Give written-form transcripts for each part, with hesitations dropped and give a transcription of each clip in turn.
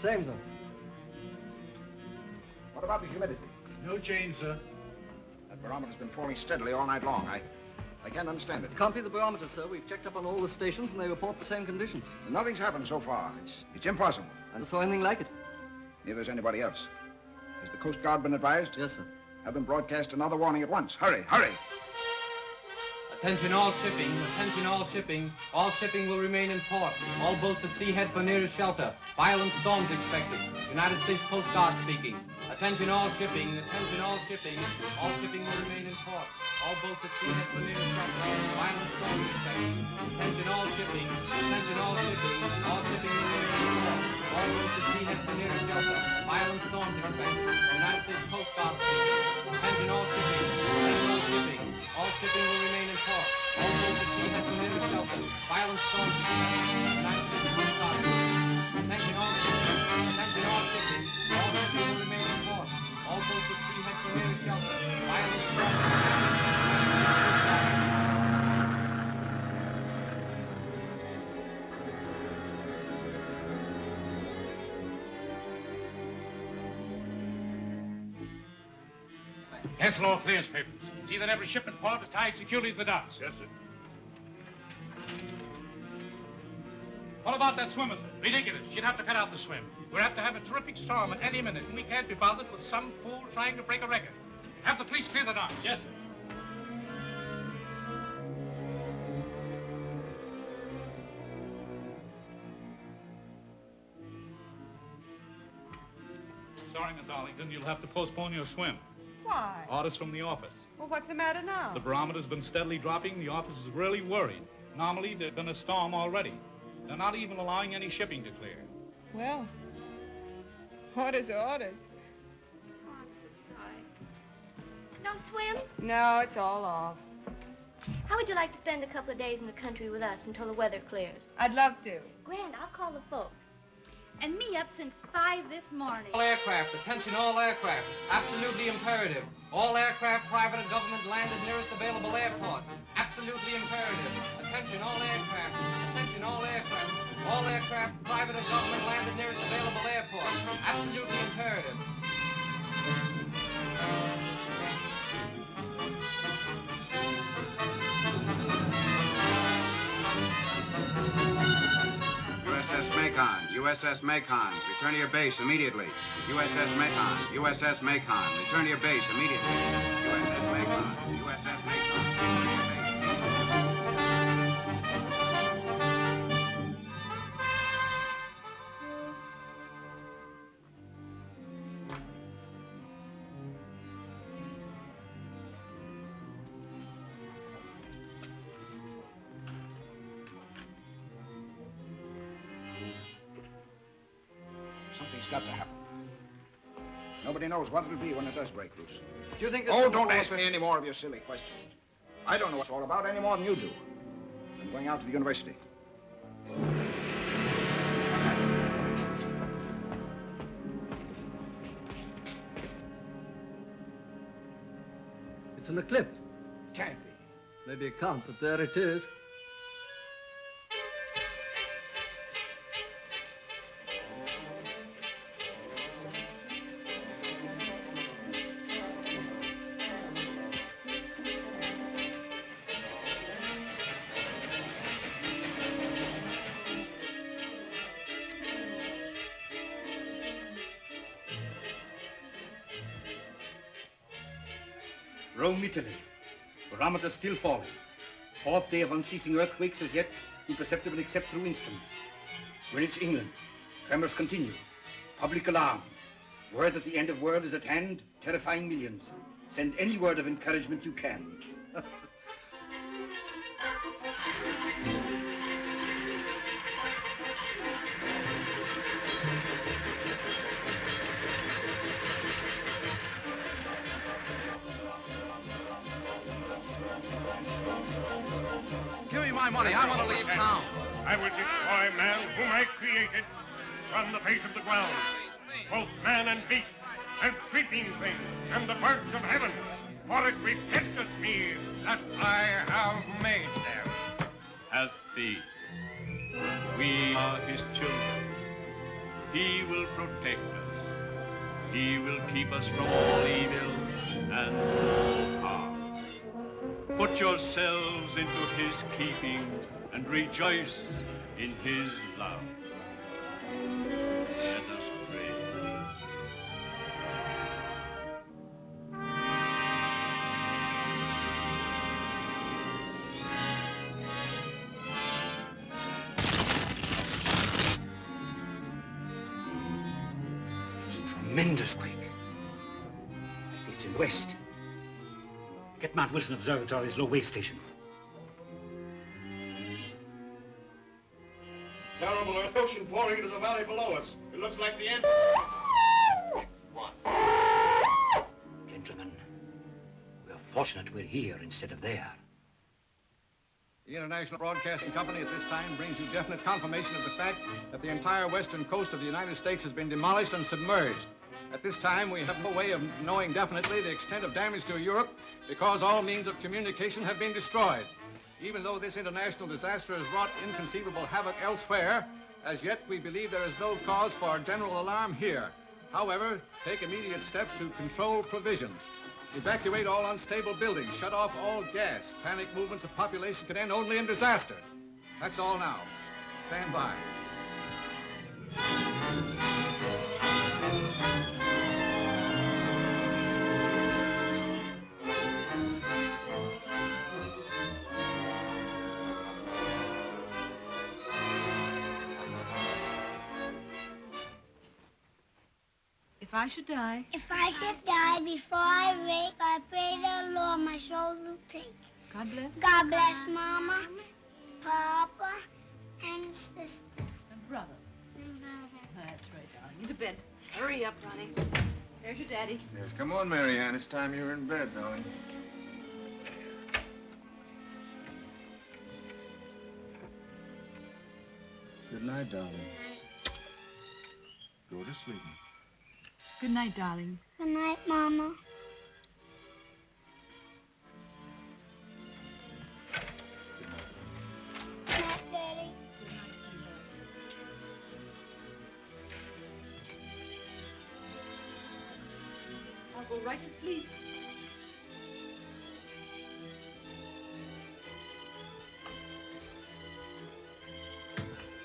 Same, sir. What about the humidity? No change, sir. That barometer's been falling steadily all night long. I can't understand it. It can't be the barometer, sir. We've checked up on all the stations, and they report the same conditions. Nothing's happened so far. It's impossible. I never saw anything like it. Neither has anybody else. Has the Coast Guard been advised? Yes, sir. Have them broadcast another warning at once. Hurry, hurry! Attention all shipping, attention all shipping. All shipping will remain in port. All boats at sea head for nearest shelter. Violent storms expected. United States Coast Guard speaking. Attention all shipping, attention all shipping. All shipping will remain in port. All boats at sea head for nearest shelter. Violent storms expected. Attention all shipping, attention all shipping. All shipping will remain in port. All boats at sea head for nearest shelter. Violent storms expected. United States Coast Guard speaking. Attention all shipping, attention all shipping. All shipping will remain in port. All boats at sea head for nearest shelter. Violent storms expected. United States Coast Guard speaking. Attention all shipping, attention all shipping. All shipping will remain in port. All boats at sea head for nearest shelter. Violent storms expected. Cancel all clearance papers. See that every ship in port is tied securely to the docks. Yes, sir. What about that swimmer, sir? Ridiculous. She'd have to cut out the swim. We're apt to have a terrific storm at any minute, and we can't be bothered with some fool trying to break a record. Have the police clear the docks. Yes, sir. Sorry, Miss Arlington, you'll have to postpone your swim. Why? Orders from the office. Well, what's the matter now? The barometer's been steadily dropping. The office is really worried. Normally, there'd been a storm already. They're not even allowing any shipping to clear. Well, orders are orders. Oh, I'm so sorry. No swim? No, it's all off. How would you like to spend a couple of days in the country with us until the weather clears? I'd love to. Grand, I'll call the folks. And me up since 5 this morning. All aircraft, attention all aircraft. Absolutely imperative. All aircraft, private and government, land at nearest available airports. Absolutely imperative. Attention all aircraft. Attention all aircraft. All aircraft, private and government, land at nearest available airports. Absolutely imperative. USS Macon, return to your base immediately. USS Macon, USS Macon, return to your base immediately. USS Macon, USS Macon. Something's got to happen. Nobody knows what it'll be when it does break loose. Do you think... Oh, don't ask me any more of your silly questions. I don't know what it's all about any more than you do. I'm going out to the university. It's an eclipse. Can't be. Maybe it can't, but there it is. Rome, Italy. Barometer still falling. Fourth day of unceasing earthquakes as yet imperceptible except through instruments. Greenwich, England. Tremors continue. Public alarm. Word that the end of world is at hand, terrifying millions. Send any word of encouragement you can. My money. I want to leave town. I will destroy man whom I created from the face of the ground, both man and beast, and creeping things, and the birds of heaven, for it repenteth me that I have made them. Have faith. We are his children. He will protect us. He will keep us from all evil and all harm. Put yourselves into his keeping and rejoice in his love. Let us pray. Tremendous quake. It's in the west. Get Mount Wilson Observatory's low wave station. Terrible ocean pouring into the valley below us. It looks like the end. Gentlemen, we're fortunate we're here instead of there. The International Broadcasting Company at this time brings you definite confirmation of the fact that the entire western coast of the United States has been demolished and submerged. At this time, we have no way of knowing definitely the extent of damage to Europe because all means of communication have been destroyed. Even though this international disaster has wrought inconceivable havoc elsewhere, as yet we believe there is no cause for general alarm here. However, take immediate steps to control provisions. Evacuate all unstable buildings, shut off all gas. Panic movements of population can end only in disaster. That's all now. Stand by. If I should die. If I should die before I wake, I pray the Lord my soul will take. God bless. God bless Mama, Papa, and sister. And brother. And brother. That's right, darling. Into bed. Hurry up, Ronnie. There's your daddy. Yes, come on, Mary Ann. It's time you were in bed, darling. Good night, darling. Go to sleep. Good night, darling. Good night, Mama. Good night, Daddy. I'll go right to sleep.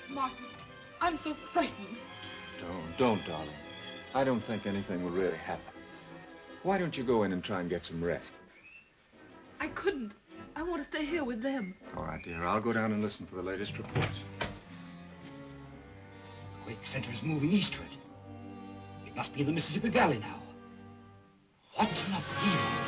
Martin, I'm so frightened. Don't, darling. I don't think anything will really happen. Why don't you go in and try and get some rest? I couldn't. I want to stay here with them. All right, dear. I'll go down and listen for the latest reports. The quake center is moving eastward. It must be in the Mississippi Valley now. What an upheaval!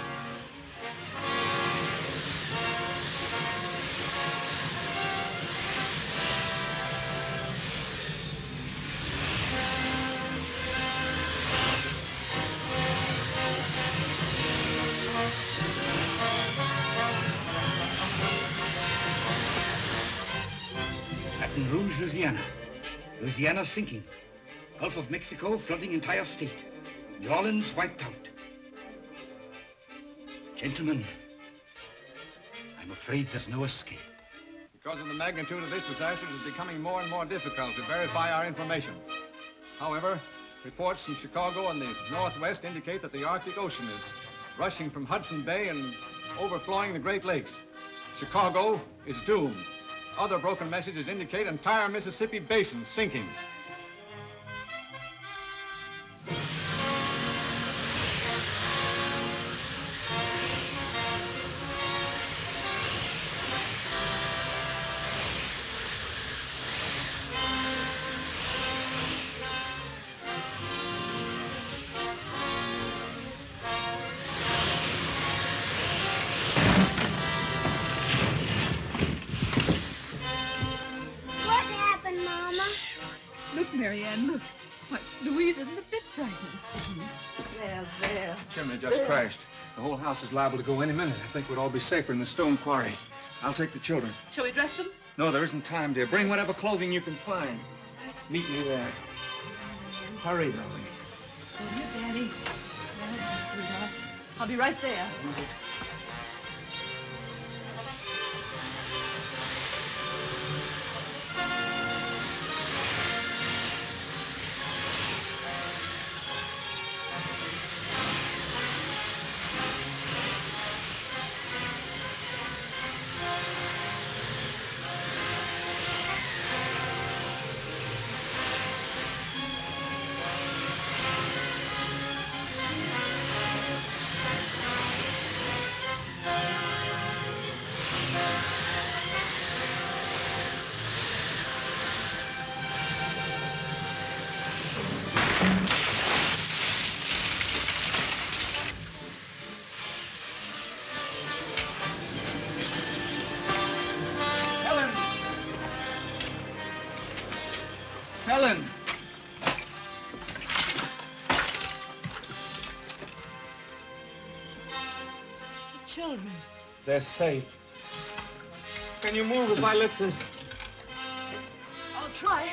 Baton Rouge, Louisiana. Louisiana sinking. Gulf of Mexico flooding entire state. New Orleans wiped out. Gentlemen, I'm afraid there's no escape. Because of the magnitude of this disaster, it is becoming more and more difficult to verify our information. However, reports from Chicago and the Northwest indicate that the Arctic Ocean is rushing from Hudson Bay and overflowing the Great Lakes. Chicago is doomed. Other broken messages indicate entire Mississippi basin sinking. What happened, Mama? Look, Marianne, look. Why, Louise isn't a bit frightened. There. Chimney just crashed. The whole house is liable to go any minute. I think we'd all be safer in the stone quarry. I'll take the children. Shall we dress them? No, there isn't time, dear. Bring whatever clothing you can find. Meet me there. Hurry, darling. Oh, dear Daddy. Yes, sweetheart. I'll be right there. children. They're safe. Can you move if I lift this? I'll try.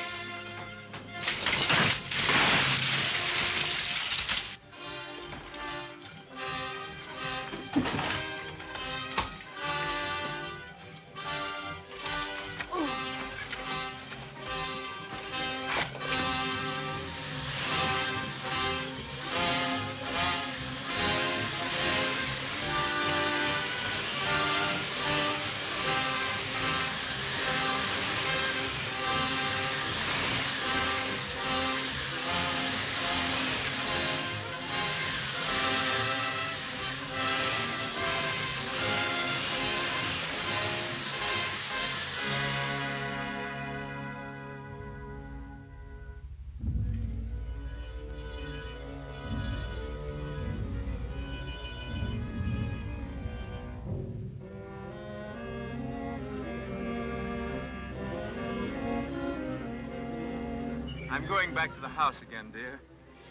I'm going back to the house again, dear.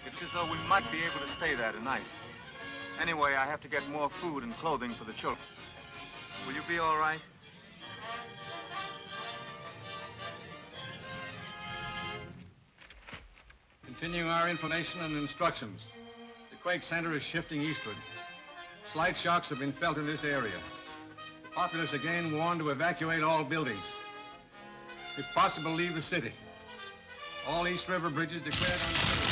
It's as though we might be able to stay there tonight. Anyway, I have to get more food and clothing for the children. Will you be all right? Continuing our information and instructions. The quake center is shifting eastward. Slight shocks have been felt in this area. The populace again warned to evacuate all buildings. If possible, leave the city. All East River bridges declared unsafe.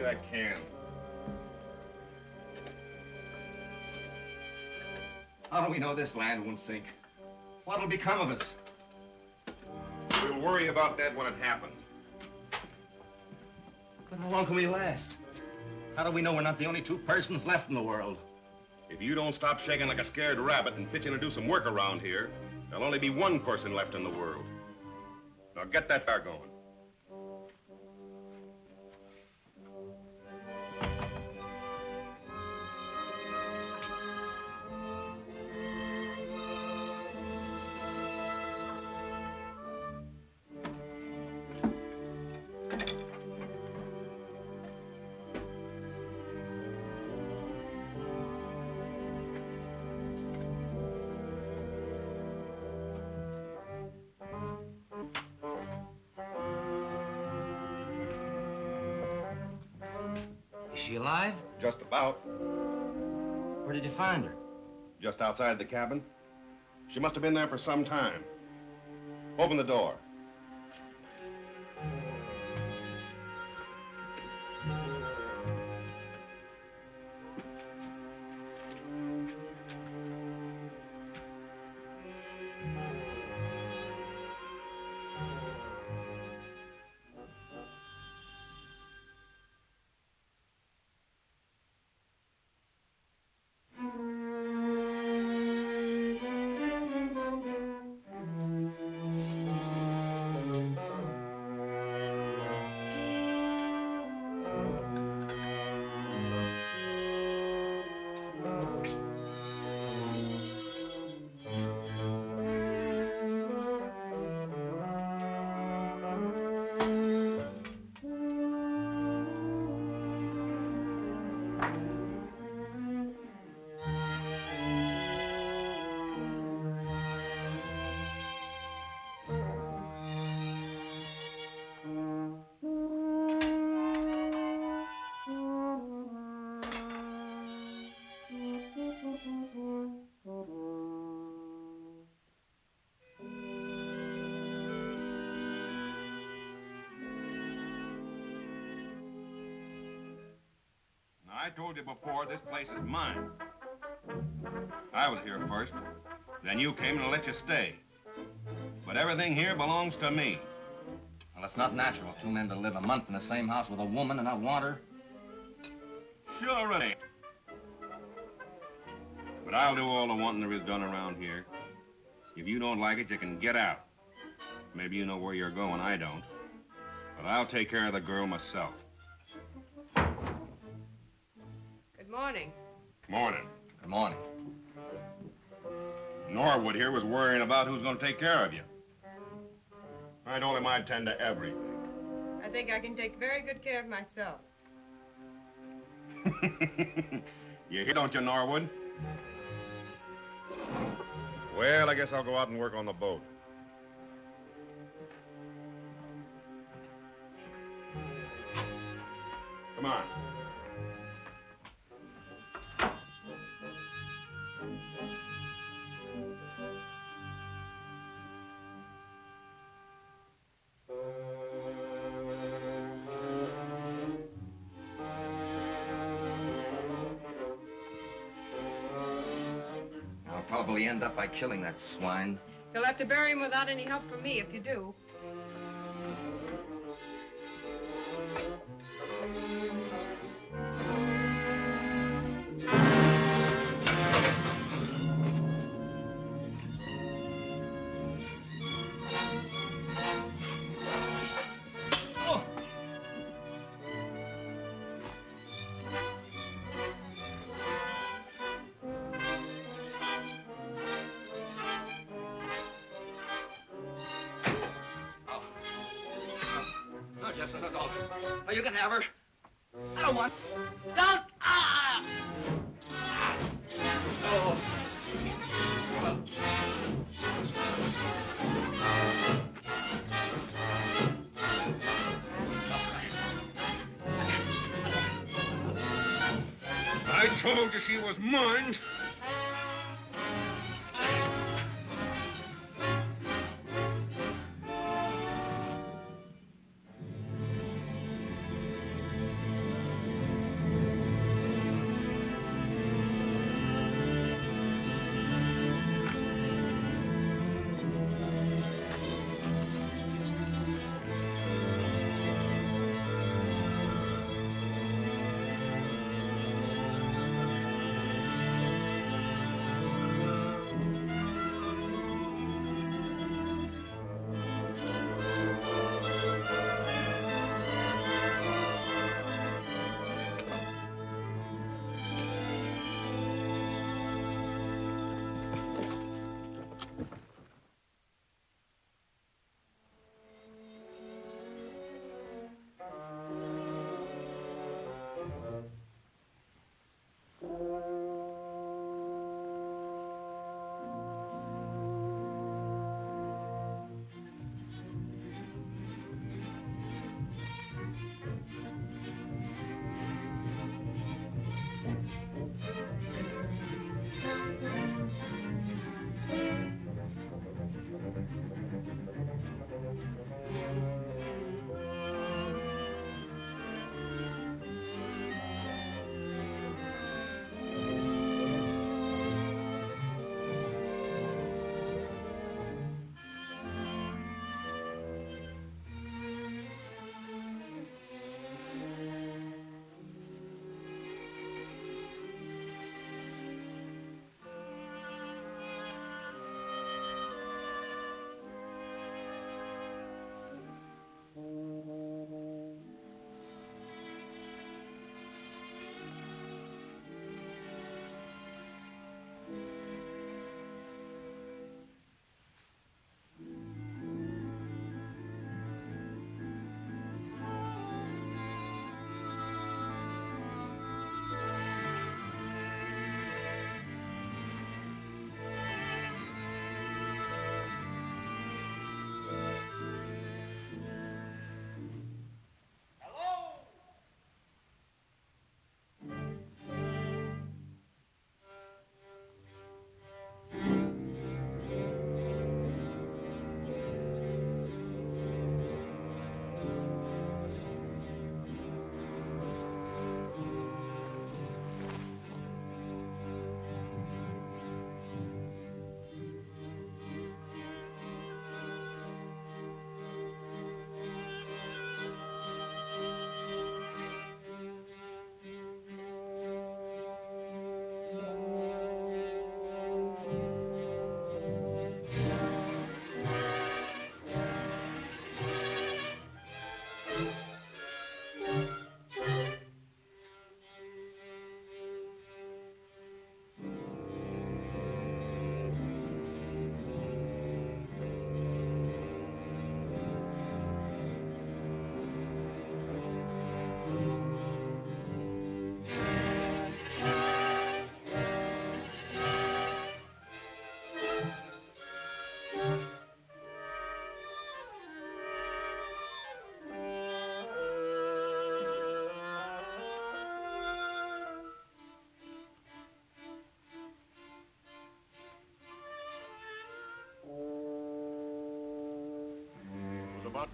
I can. How do we know this land won't sink? What'll become of us? We'll worry about that when it happens. But how long can we last? How do we know we're not the only two persons left in the world? If you don't stop shaking like a scared rabbit and pitch in and do some work around here, there'll only be one person left in the world. Now get that fire going. Is she alive? Just about. Where did you find her? Just outside the cabin. She must have been there for some time. Open the door. I told you before, this place is mine. I was here first. Then you came and I let you stay. But everything here belongs to me. Well, it's not natural for two men to live a month in the same house with a woman and not want her. Sure it ain't. But I'll do all the wanting there is done around here. If you don't like it, you can get out. Maybe you know where you're going, I don't. But I'll take care of the girl myself. Good morning. Morning. Good morning. Norwood here was worrying about who's going to take care of you. I told him I'd tend to everything. I think I can take very good care of myself. You hear, don't you, Norwood? Well, I guess I'll go out and work on the boat. Come on. I'll probably end up by killing that swine. You'll have to bury him without any help from me if you do. No, Jefferson, no, don't. No, you can have her. I don't want... Don't! Ah! No. Well. I told you she was mine.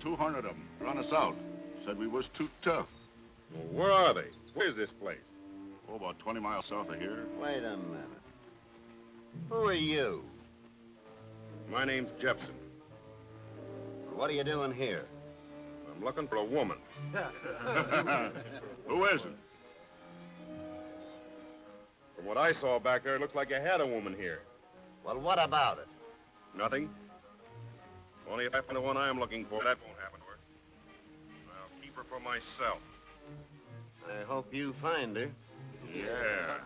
200 of them. Run us out. Said we was too tough. Well, where are they? Where's this place? Oh, about 20 miles south of here. Wait a minute. Who are you? My name's Jepson. What are you doing here? I'm looking for a woman. Who isn't? From what I saw back there, it looked like you had a woman here. Well, what about it? Nothing. Only if I find the one I'm looking for, that won't happen to her. I'll keep her for myself. I hope you find her. Yeah.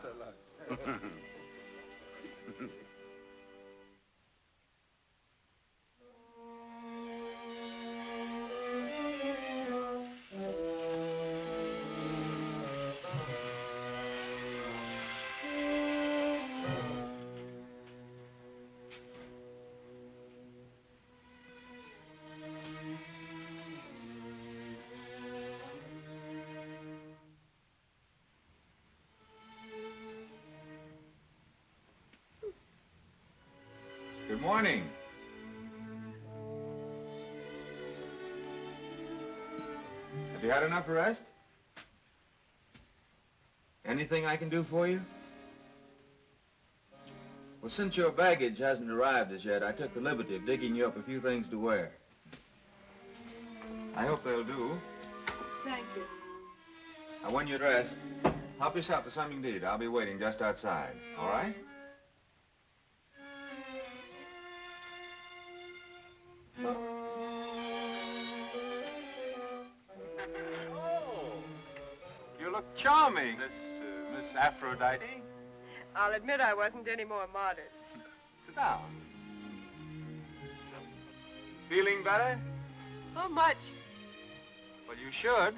Good morning. Have you had enough rest? Anything I can do for you? Well, since your baggage hasn't arrived as yet, I took the liberty of digging you up a few things to wear. I hope they'll do. Thank you. Now, when you're dressed, help yourself to something to eat. I'll be waiting just outside, all right? You look charming, Miss Aphrodite. I'll admit I wasn't any more modest. Sit down. Feeling better? How much? Well, you should. As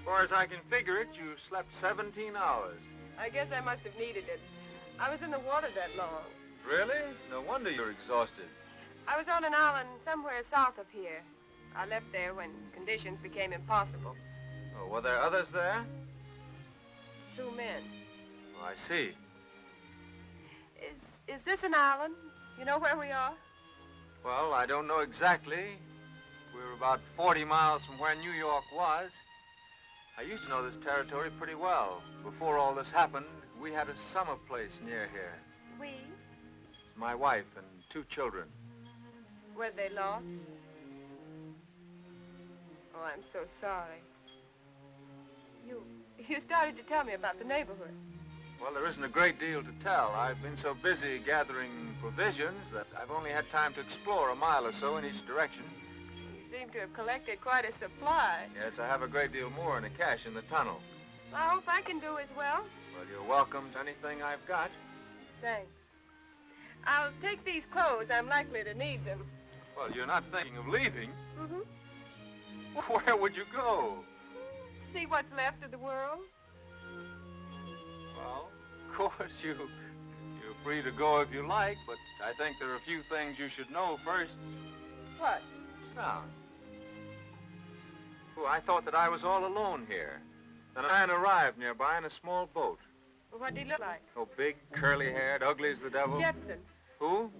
far as I can figure it, you slept 17 hours. I guess I must have needed it. I was in the water that long. Really? No wonder you're exhausted. I was on an island somewhere south of here. I left there when conditions became impossible. Oh, were there others there? 2 men. Oh, I see. Is this an island? You know where we are? Well, I don't know exactly. We're about 40 miles from where New York was. I used to know this territory pretty well. Before all this happened, we had a summer place near here. We? My wife and 2 children. Were they lost? Oh, I'm so sorry. You started to tell me about the neighborhood. Well, there isn't a great deal to tell. I've been so busy gathering provisions that I've only had time to explore a mile or so in each direction. You seem to have collected quite a supply. Yes, I have a great deal more in the cache in the tunnel. I hope I can do as well. Well, you're welcome to anything I've got. Thanks. I'll take these clothes. I'm likely to need them. Well, you're not thinking of leaving. Mm-hmm. Where would you go? See what's left of the world. Well, of course, you're free to go if you like, but I think there are a few things you should know first. What? Sit down. Oh, I thought that I was all alone here. Then a man arrived nearby in a small boat. What did he look like? Oh, big, curly-haired, ugly as the devil. Jepson. Who?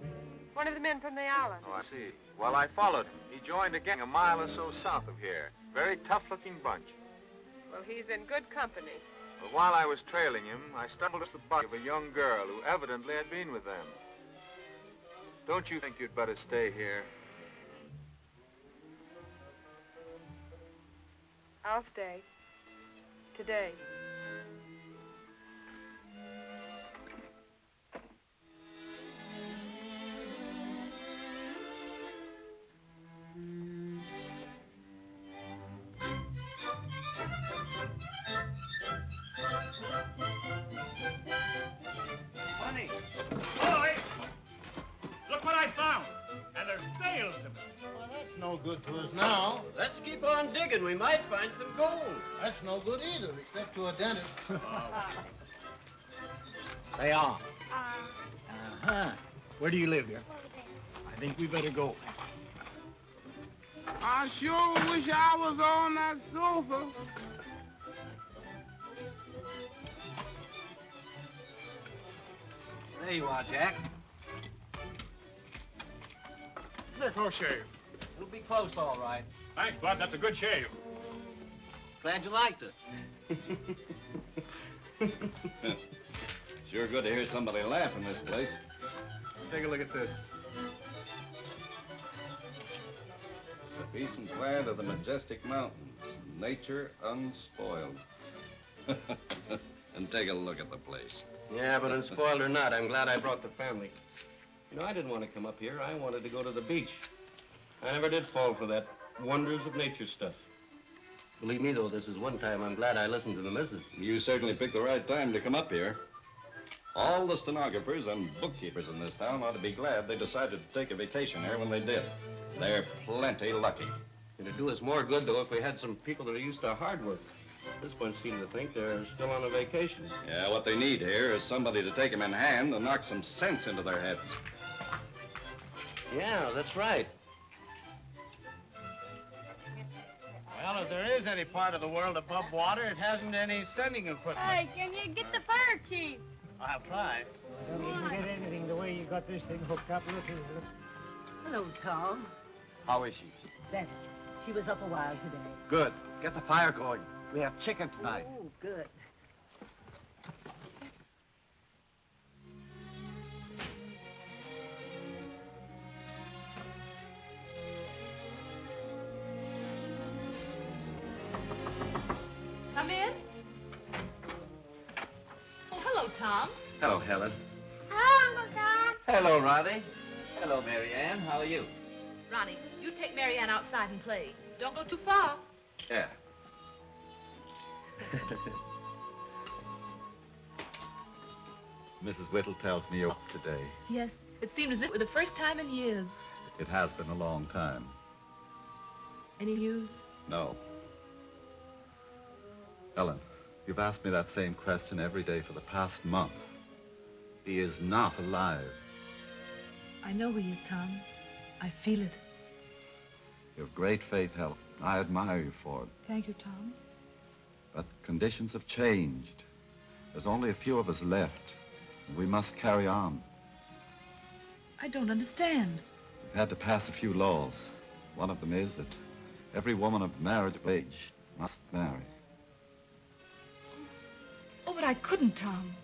One of the men from the island. Oh, I see. Well, I followed him. He joined a gang a mile or so south of here. Very tough-looking bunch. Well, he's in good company. But while I was trailing him, I stumbled across the body of a young girl who evidently had been with them. Don't you think you'd better stay here? I'll stay. Today. Funny. Boy, look what I found. And there's bales of it. Well, that's no good to us now. Let's keep on digging. We might find some gold. That's no good either, except to a dentist. Say on. Uh-huh. Where do you live here? I think we better go. I sure wish I was on that sofa. There you are, Jack. Look, O'Shea, It'll be close, all right. Thanks, Bud. That's a good shave. Glad you liked it. Sure good to hear somebody laugh in this place. Take a look at this. The peace and quiet of the majestic mountains. Nature unspoiled. And take a look at the place. Yeah, but unspoiled or not, I'm glad I brought the family. You know, I didn't want to come up here. I wanted to go to the beach. I never did fall for that wonders of nature stuff. Believe me, though, this is one time I'm glad I listened to the missus. You certainly picked the right time to come up here. All the stenographers and bookkeepers in this town ought to be glad they decided to take a vacation here when they did. They're plenty lucky. It'd do us more good, though, if we had some people that are used to hard work. This one seemed to think they're still on a vacation. Yeah, what they need here is somebody to take them in hand and knock some sense into their heads. Yeah, that's right. Well, if there is any part of the world above water, it hasn't any sending equipment. Hey, can you get the fire chief? I'll try. I don't even get anything the way you got this thing hooked up. Look here, look. Hello, Tom. How is she? Better. She was up a while today. Good. Get the fire going. We have chicken tonight. Oh, good. Come in. Oh, hello, Tom. Hello, Helen. Hello, Uncle Tom. Hello, Roddy. Hello, Mary Ann. How are you? Ronnie, you take Mary Ann outside and play. Don't go too far. Yeah. Mrs. Whittle tells me you're up today. Yes, it seemed as if it were the first time in years. It has been a long time. Any news? No. Ellen, you've asked me that same question every day for the past month. He is not alive. I know he is, Tom. I feel it. You have great faith, Helen. I admire you for it. Thank you, Tom. But conditions have changed. There's only a few of us left. We must carry on. I don't understand. We've had to pass a few laws. One of them is that every woman of marriageable age must marry. Oh, but I couldn't, Tom.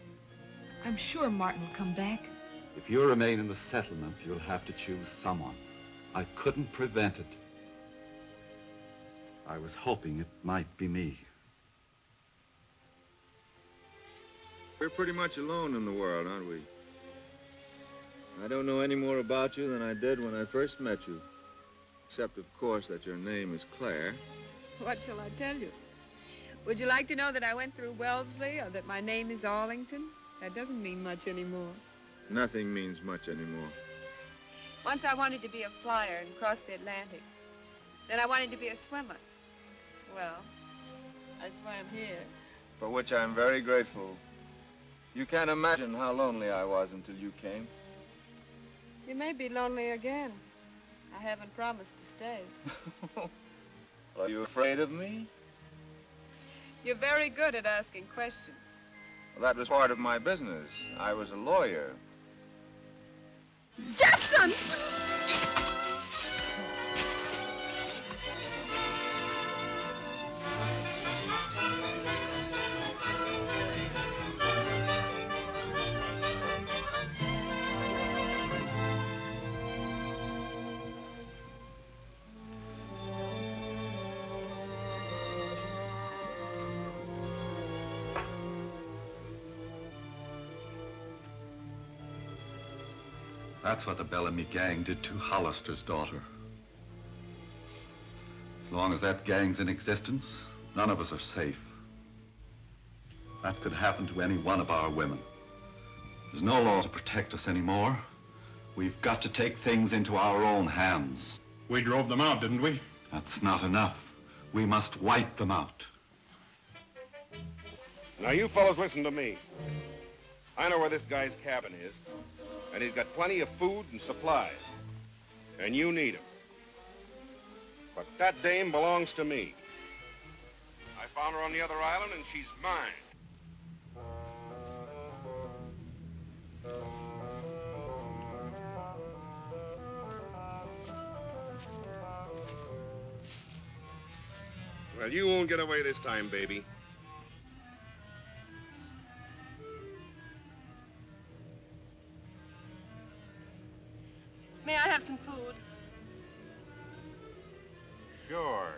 I'm sure Martin will come back. If you remain in the settlement, you'll have to choose someone. I couldn't prevent it. I was hoping it might be me. We're pretty much alone in the world, aren't we? I don't know any more about you than I did when I first met you. Except, of course, that your name is Claire. What shall I tell you? Would you like to know that I went through Wellesley or that my name is Arlington? That doesn't mean much anymore. Nothing means much anymore. Once I wanted to be a flyer and cross the Atlantic. Then I wanted to be a swimmer. Well, I swam here. For which I'm very grateful. You can't imagine how lonely I was until you came. You may be lonely again. I haven't promised to stay. Are you afraid of me? You're very good at asking questions. Well, that was part of my business. I was a lawyer. Jackson! That's what the Bellamy gang did to Hollister's daughter. As long as that gang's in existence, none of us are safe. That could happen to any one of our women. There's no law to protect us anymore. We've got to take things into our own hands. We drove them out, didn't we? That's not enough. We must wipe them out. Now, you fellows listen to me. I know where this guy's cabin is, and he's got plenty of food and supplies. And you need him. But that dame belongs to me. I found her on the other island, and she's mine. Well, you won't get away this time, baby. May I have some food? Sure.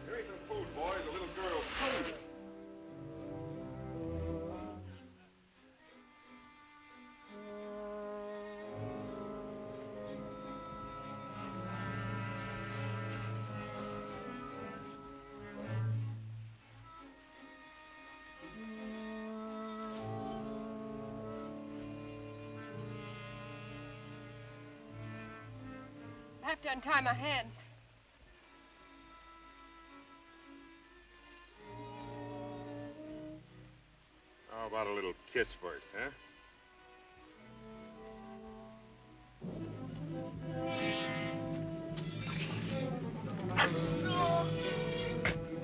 Here ain't some food, boys. The little girl's hungry. I have to untie my hands. How about a little kiss first, huh?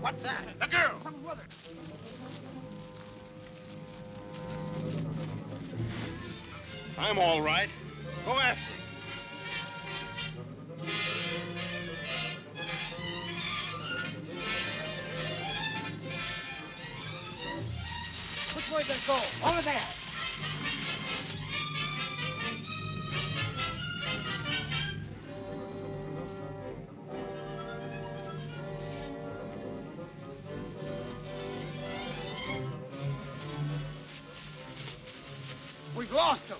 What's that? The girl! Come with her. I'm all right. Go after her. Which way they go? Over there. We've lost them.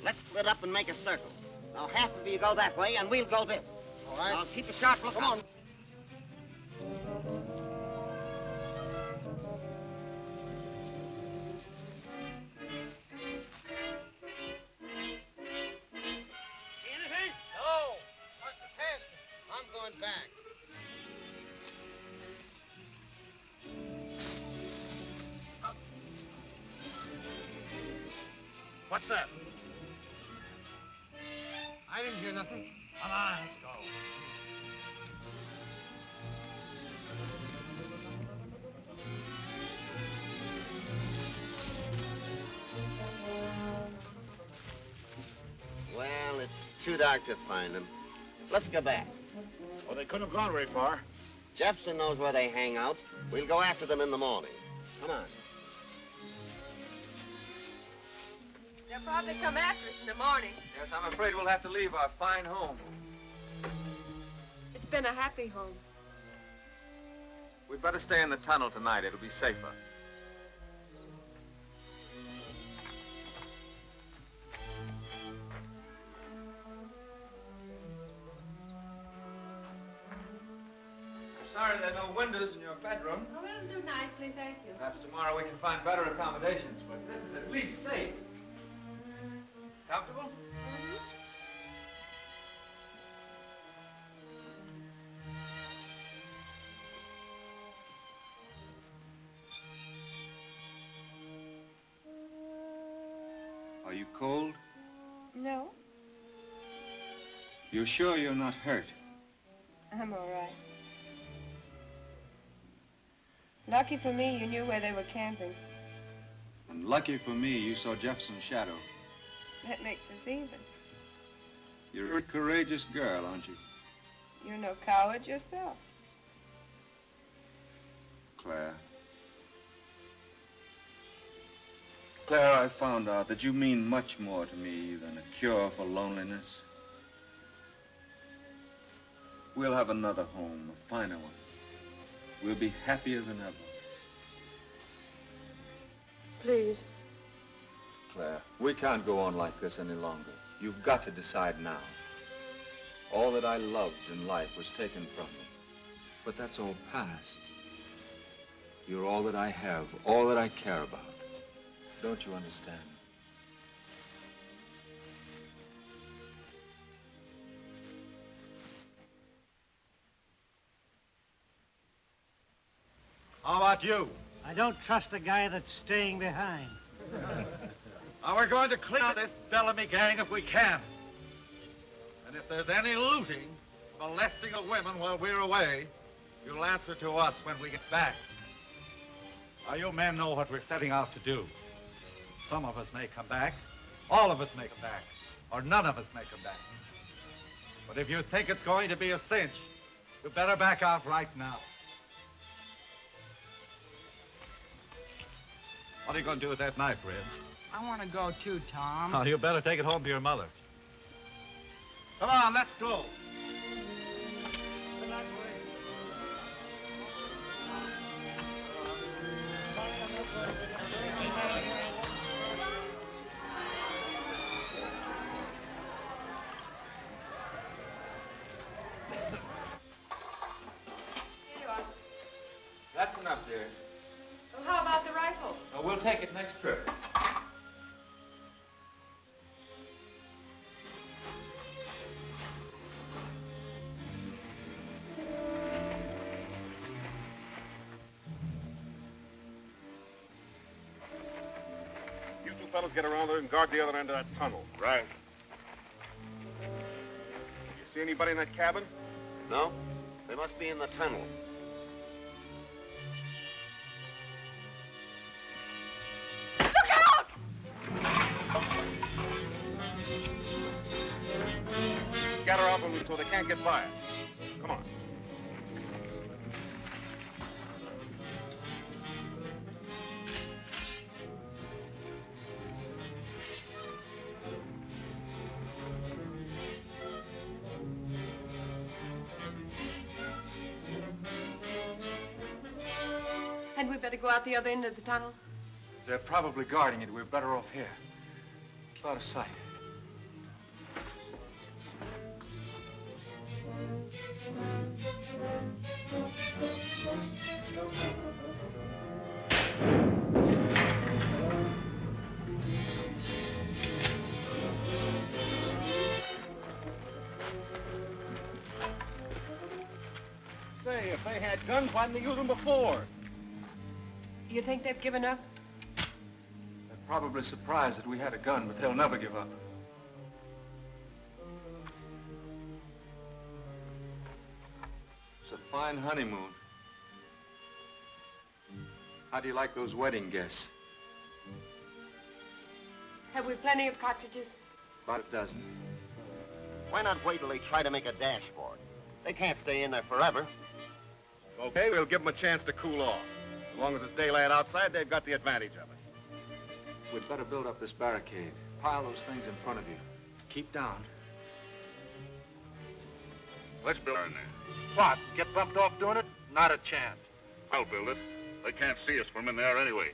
Let's split up and make a circle. Now, half of you go that way, and we'll go this. All right. Now, keep a sharp lookout. Come on. Anything? No. Must have passed him. I'm going back. What's that? I didn't hear nothing. Come on, let's go. Well, it's too dark to find them. Let's go back. Well, they couldn't have gone very far. Jefferson knows where they hang out. We'll go after them in the morning. Come on. They'll probably come after us in the morning. Yes, I'm afraid we'll have to leave our fine home. It's been a happy home. We'd better stay in the tunnel tonight. It'll be safer. Sorry there are no windows in your bedroom. Oh, it'll do nicely, thank you. Perhaps tomorrow we can find better accommodations, but this is at least safe. Comfortable? Are you cold? No, You're sure you're not hurt? I'm all right. Lucky for me, you knew where they were camping. And lucky for me, you saw Jefferson's shadow. That makes us even. You're a courageous girl, aren't you, You're no coward yourself. Claire? Claire, I found out that you mean much more to me than a cure for loneliness. We'll have another home, a finer one. We'll be happier than ever. Please. Claire, we can't go on like this any longer. You've got to decide now. All that I loved in life was taken from me. But that's all past. You're all that I have, all that I care about. Don't you understand? How about you? I don't trust a guy that's staying behind. Now, we're going to clean out this Bellamy gang if we can. And if there's any looting, molesting of women while we're away, you'll answer to us when we get back. Now, you men know what we're setting out to do. Some of us may come back, all of us may come back, or none of us may come back. But if you think it's going to be a cinch, you better back out right now. What are you going to do with that knife, Red? I want to go too, Tom. Oh, you better take it home to your mother. Come on, let's go. Here you are. That's enough, dear. Well, how about the rifle? We'll take it next trip. You two fellas get around there and guard the other end of that tunnel. Right. You see anybody in that cabin? No? They must be in the tunnel. Gather up them so they can't get by us. Come on. Hadn't we better go out the other end of the tunnel? They're probably guarding it. We're better off here. Keep out of sight. Say, if they had guns, why didn't they use them before? You think they've given up? They're probably surprised that we had a gun, but they'll never give up. It's a fine honeymoon. How do you like those wedding guests? Have we plenty of cartridges? About a dozen. Why not wait till they try to make a dash for it? They can't stay in there forever. Okay, we'll give them a chance to cool off. As long as it's daylight outside, they've got the advantage of us. We'd better build up this barricade. Pile those things in front of you. Keep down. Let's build in there. What? Get bumped off doing it? Not a chance. I'll build it. They can't see us from in there anyway.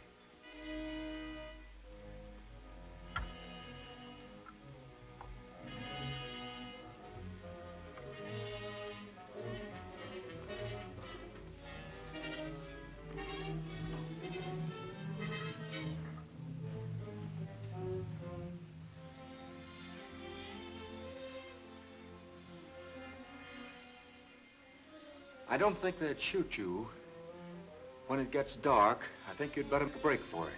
I don't think they'd shoot you. When it gets dark, I think you'd better break for it.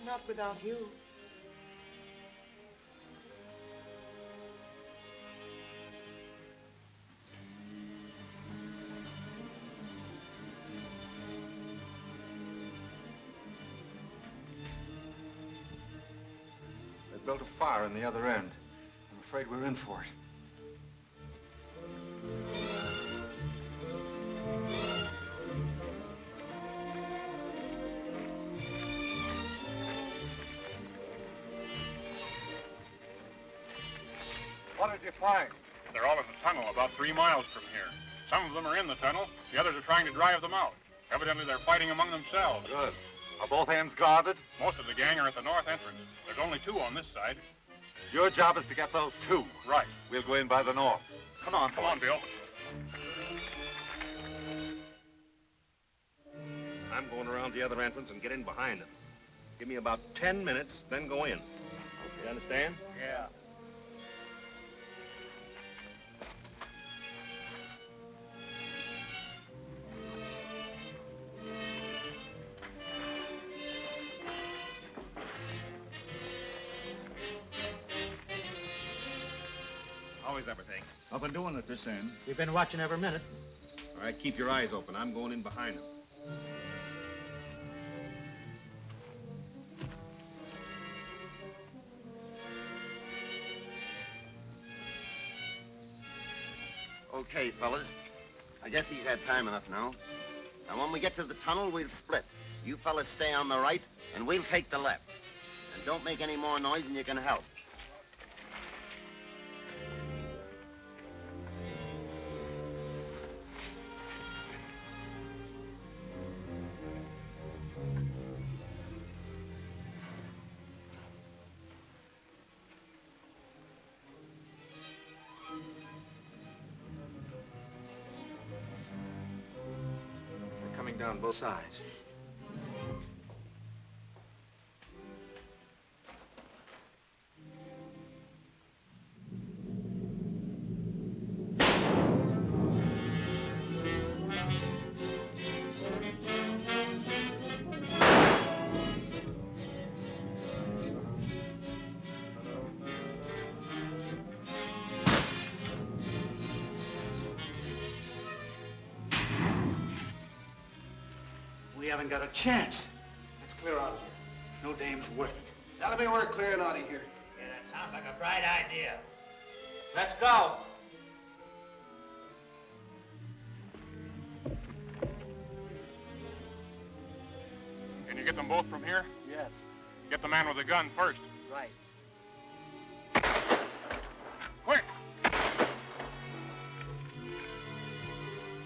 Not without you. They built a fire in the other end. I'm afraid we're in for it. What did you find? They're all in the tunnel about 3 miles from here. Some of them are in the tunnel. The others are trying to drive them out. Evidently, they're fighting among themselves. Good. Are both ends guarded? Most of the gang are at the north entrance. There's only 2 on this side. Your job is to get those 2. Right. We'll go in by the north. Come on, Come on, Bill. I'm going around the other entrance and get in behind them. Give me about 10 minutes, then go in. You understand? Yeah. is everything? Nothing doing at this end. We've been watching every minute. All right, keep your eyes open. I'm going in behind them. Okay, fellas. I guess he's had time enough now. Now, when we get to the tunnel, we'll split. You fellas stay on the right, and we'll take the left. And don't make any more noise than you can help. Coming down both sides. We haven't got a chance. Let's clear out of here. No dame's worth it. Tell me we're clearing out of here. Yeah, that sounds like a bright idea. Let's go. Can you get them both from here? Yes. Get the man with the gun first. Right. Quick!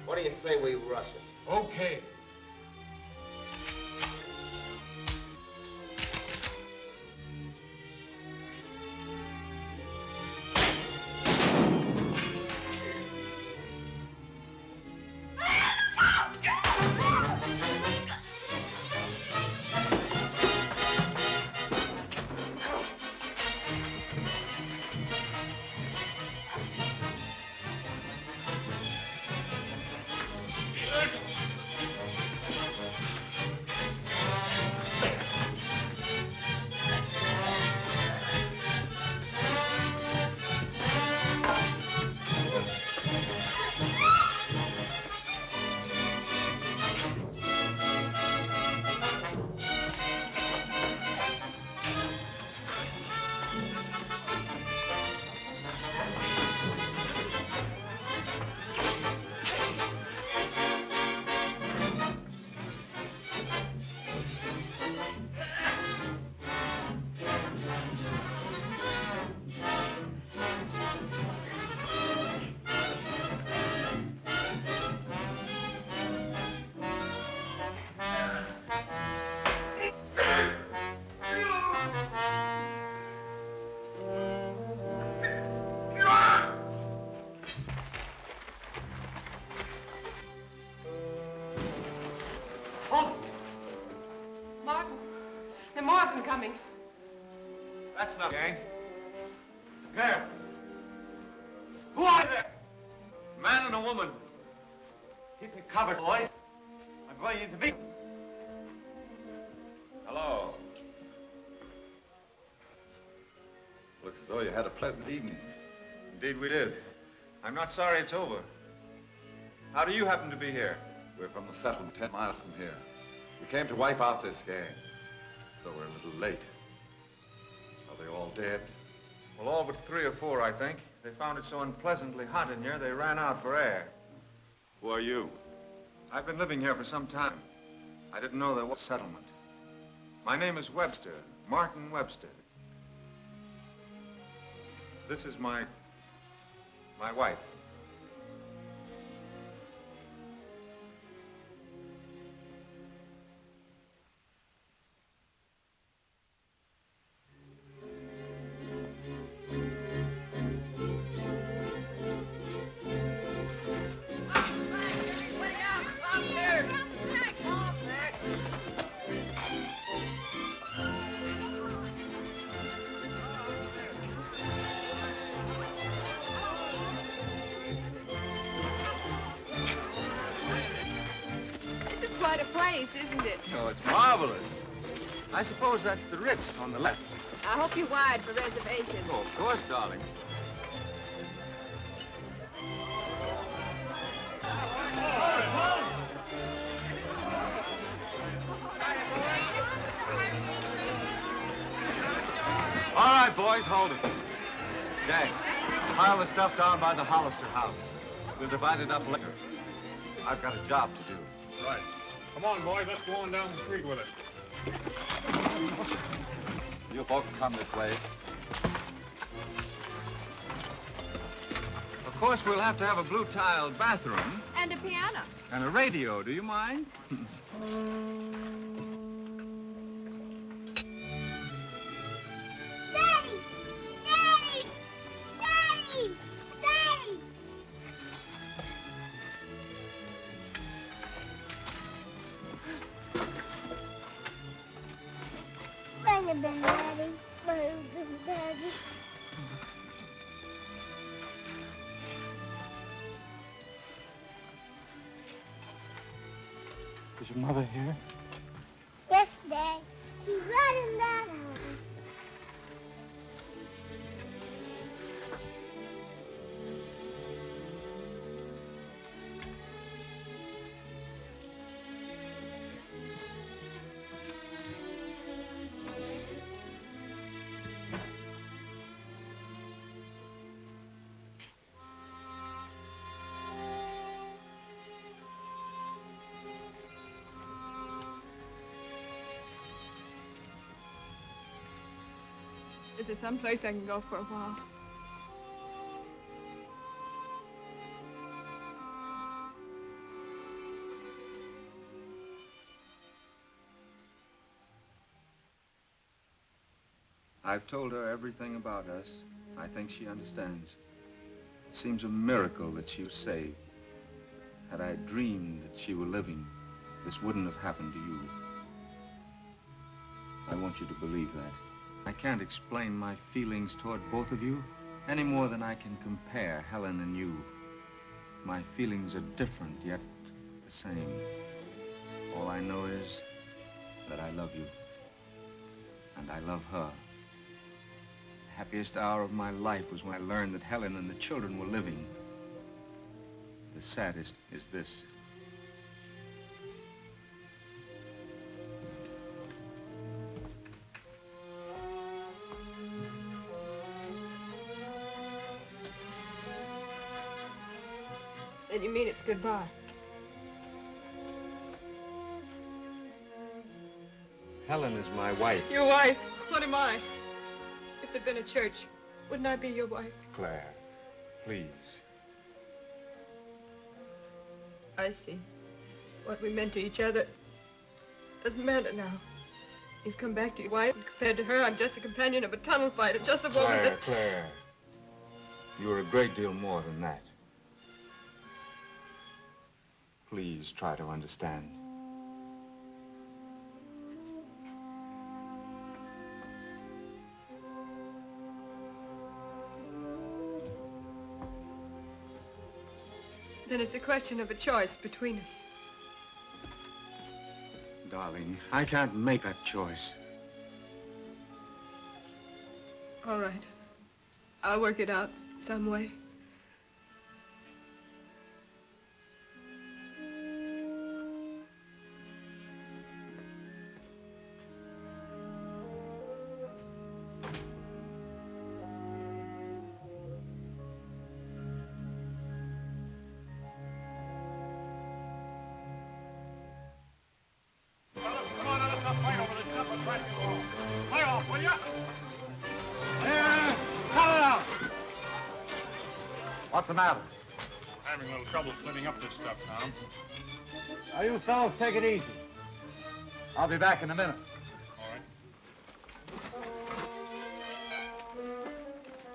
What do you say we rush it? Okay. More of them coming. That's not gang. There. Who are there? A man and a woman. Keep me covered, boys. I'm going in to meet them. Hello. Looks as though you had a pleasant evening. Indeed we did. I'm not sorry it's over. How do you happen to be here? We're from the settlement 10 miles from here. We came to wipe out this gang. So we're a little late. Are they all dead? Well, all but 3 or 4, I think. They found it so unpleasantly hot in here, they ran out for air. Who are you? I've been living here for some time. I didn't know there was a settlement. My name is Webster, Martin Webster. This is my wife. Quite a place, isn't it? Oh, it's marvelous. I suppose that's the Ritz on the left. I hope you wired for reservations. Oh, of course, darling. All right, boys, hold it. Jack, pile the stuff down by the Hollister house. We'll divide it up later. I've got a job to do. Right. Come on, boys, let's go on down the street with it. You folks come this way. Of course, we'll have to have a blue-tiled bathroom. And a piano. And a radio. Do you mind? Daddy! Daddy! Daddy! Daddy! Bring it in, Daddy. Bring it in, Daddy. Is your mother here? Yes, Dad. She's right in that house. Is there some place I can go for a while? I've told her everything about us. I think she understands. It seems a miracle that she was saved. Had I dreamed that she were living, this wouldn't have happened to you. I want you to believe that. I can't explain my feelings toward both of you any more than I can compare Helen and you. My feelings are different, yet the same. All I know is that I love you, and I love her. The happiest hour of my life was when I learned that Helen and the children were living. The saddest is this. Then you mean it's goodbye? Helen is my wife. Your wife? What am I? If there'd been a church, wouldn't I be your wife? Claire, please. I see. What we meant to each other doesn't matter now. You've come back to your wife, and compared to her, I'm just a companion of a tunnel fighter, just a woman that... Claire, you are a great deal more than that. Please try to understand. Then it's a question of a choice between us. Darling, I can't make that choice. All right. I'll work it out some way. What's the matter? Having a little trouble cleaning up this stuff, Tom. Now, you fellas take it easy. I'll be back in a minute. All right.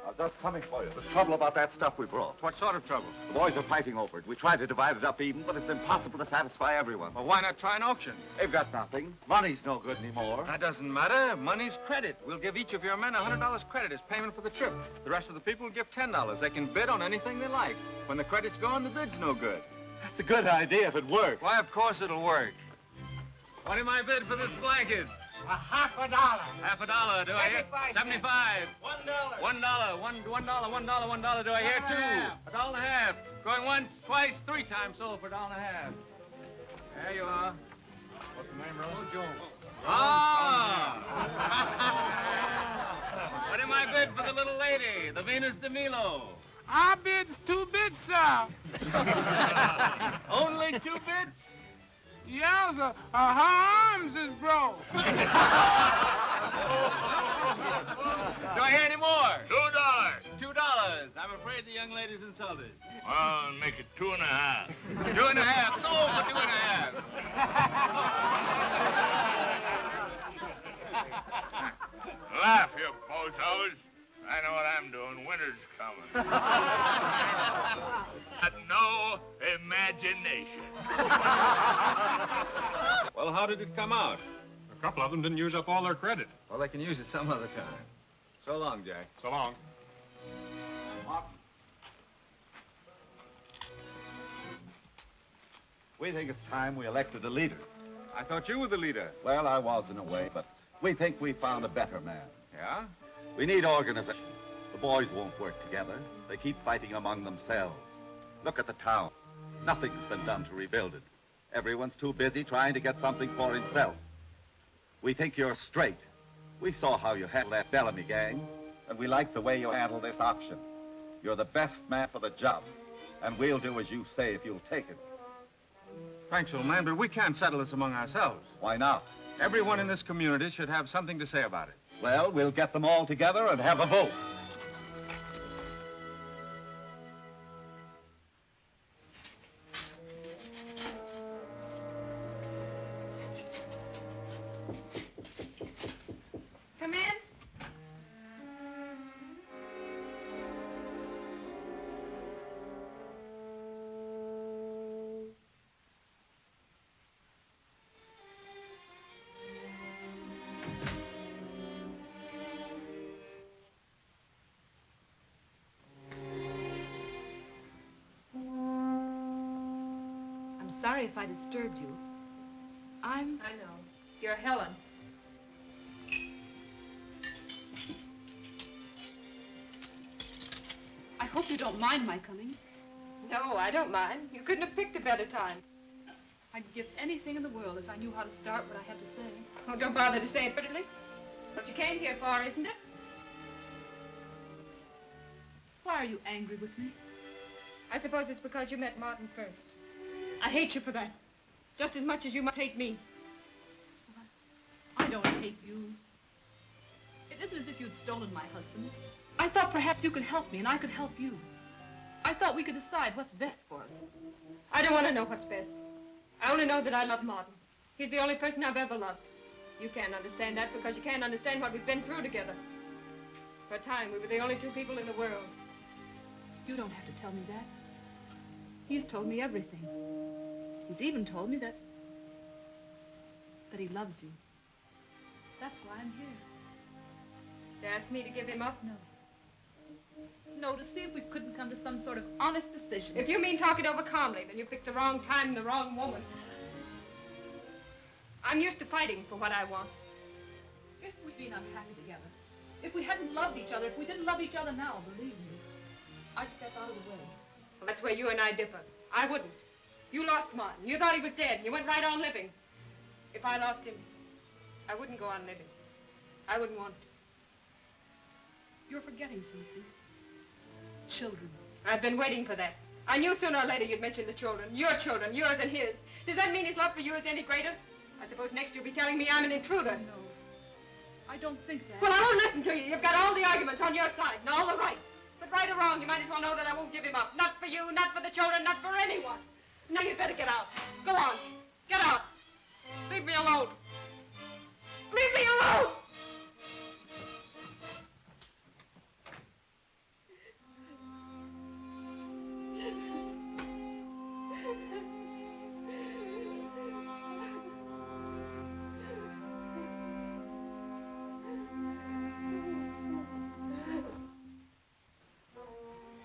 I'm just coming for you. There's trouble about that stuff we brought. What sort of trouble? The boys are fighting over it. We tried to divide it up even, but it's impossible to satisfy everyone. Well, why not try an auction? They've got nothing. Money's no good anymore. That doesn't matter. Money's credit. We'll give each of your men $100 credit as payment for the trip. The rest of the people will give $10. They can bid on anything they like. When the credit's gone, the bid's no good. That's a good idea if it works. Why, of course it'll work. What am I bid for this blanket? half a dollar. Half a dollar, do I hear? 75. $1. $1. Do I hear? Two. $1.50. Going once, twice, three times sold for $1.50. There you are. What's the name, Rose? Joe. Ah! What am I bid for the little lady, the Venus de Milo? Our bid's 2 bids, sir. Only 2 bids? Yeah, sir. Her arms is broke. Do I hear any more? $2. $2. I'm afraid the young lady's insulted. Well, make it 2.5. 2.5. Sold for 2.5. Laugh, you bozos. I know what I'm doing. Winter's coming. Got no imagination. Well, how did it come out? A couple of them didn't use up all their credit. Well, they can use it some other time. So long, Jack. So long. We think it's time we elected a leader. I thought you were the leader. Well, I was in a way, but we think we found a better man. Yeah? We need organization. The boys won't work together. They keep fighting among themselves. Look at the town. Nothing's been done to rebuild it. Everyone's too busy trying to get something for himself. We think you're straight. We saw how you handled that Bellamy gang, and we like the way you handled this auction. You're the best man for the job, and we'll do as you say if you'll take it. Thanks, old man, but we can't settle this among ourselves. Why not? Everyone in this community should have something to say about it. Well, we'll get them all together and have a vote. Come in. I'm sorry if I disturbed you. I know. You're Helen. I hope you don't mind my coming. No, I don't mind. You couldn't have picked a better time. I'd give anything in the world if I knew how to start what I have to say. Oh, don't bother to say it prettily. What you came here for, isn't it? Why are you angry with me? I suppose it's because you met Martin first. I hate you for that. Just as much as you must hate me. I don't hate you. It isn't as if you'd stolen my husband. I thought perhaps you could help me and I could help you. I thought we could decide what's best for us. I don't want to know what's best. I only know that I love Martin. He's the only person I've ever loved. You can't understand that because you can't understand what we've been through together. For a time, we were the only 2 people in the world. You don't have to tell me that. He's told me everything. He's even told me that he loves you. That's why I'm here. To ask me to give him up? No. No, to see if we couldn't come to some sort of honest decision. If you mean talk it over calmly, then you picked the wrong time and the wrong woman. I'm used to fighting for what I want. If we'd been unhappy together, if we hadn't loved each other, if we didn't love each other now, believe me, I'd step out of the way. Well, that's where you and I differ. I wouldn't. You lost Martin. You thought he was dead, and you went right on living. If I lost him, I wouldn't go on living. I wouldn't want to. You're forgetting something. Children. I've been waiting for that. I knew sooner or later you'd mention the children. Your children, yours and his. Does that mean his love for you is any greater? I suppose next you'll be telling me I'm an intruder. No. I don't think that. Well, I won't listen to you. You've got all the arguments on your side and all the right. But right or wrong, you might as well know that I won't give him up. Not for you, not for the children, not for anyone. Now you'd better get out. Go on. Get out. Leave me alone. Leave me alone!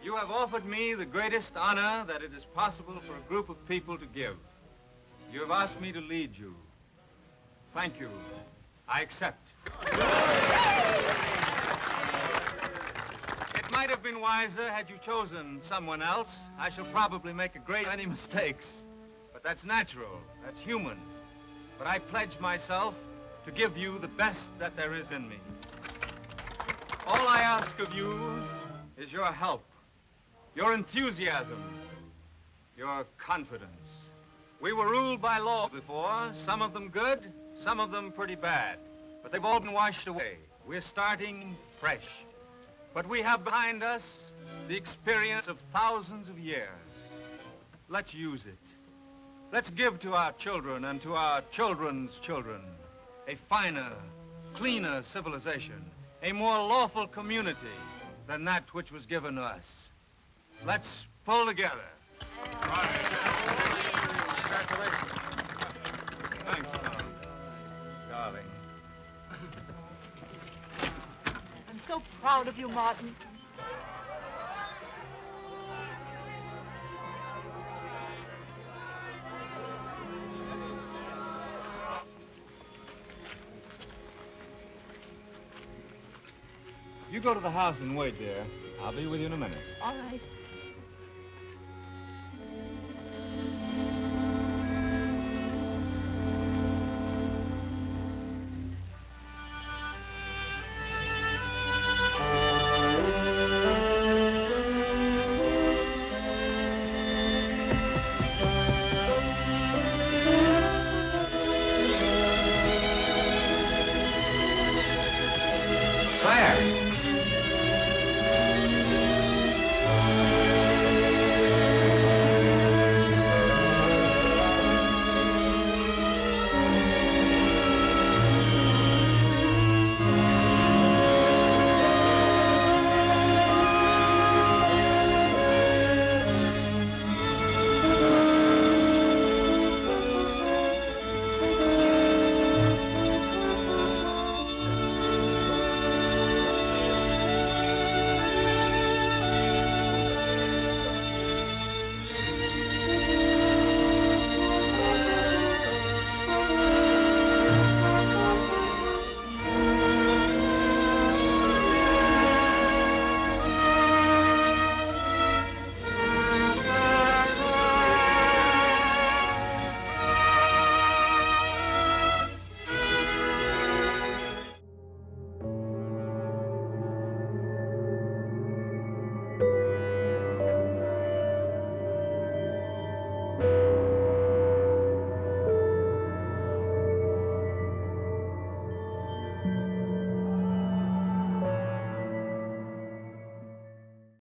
You have offered me the greatest honor that it is possible for a group of people to give. You have asked me to lead you. Thank you. I accept. It might have been wiser had you chosen someone else. I shall probably make a great many mistakes. But that's natural. That's human. But I pledge myself to give you the best that there is in me. All I ask of you is your help, your enthusiasm, your confidence. We were ruled by law before, some of them good, some of them pretty bad. But they've all been washed away. We're starting fresh. But we have behind us the experience of thousands of years. Let's use it. Let's give to our children and to our children's children a finer, cleaner civilization, a more lawful community than that which was given us. Let's pull together. Congratulations. Thanks, Tom. Darling. I'm so proud of you, Martin. You go to the house and wait, dear. I'll be with you in a minute. All right. Claire!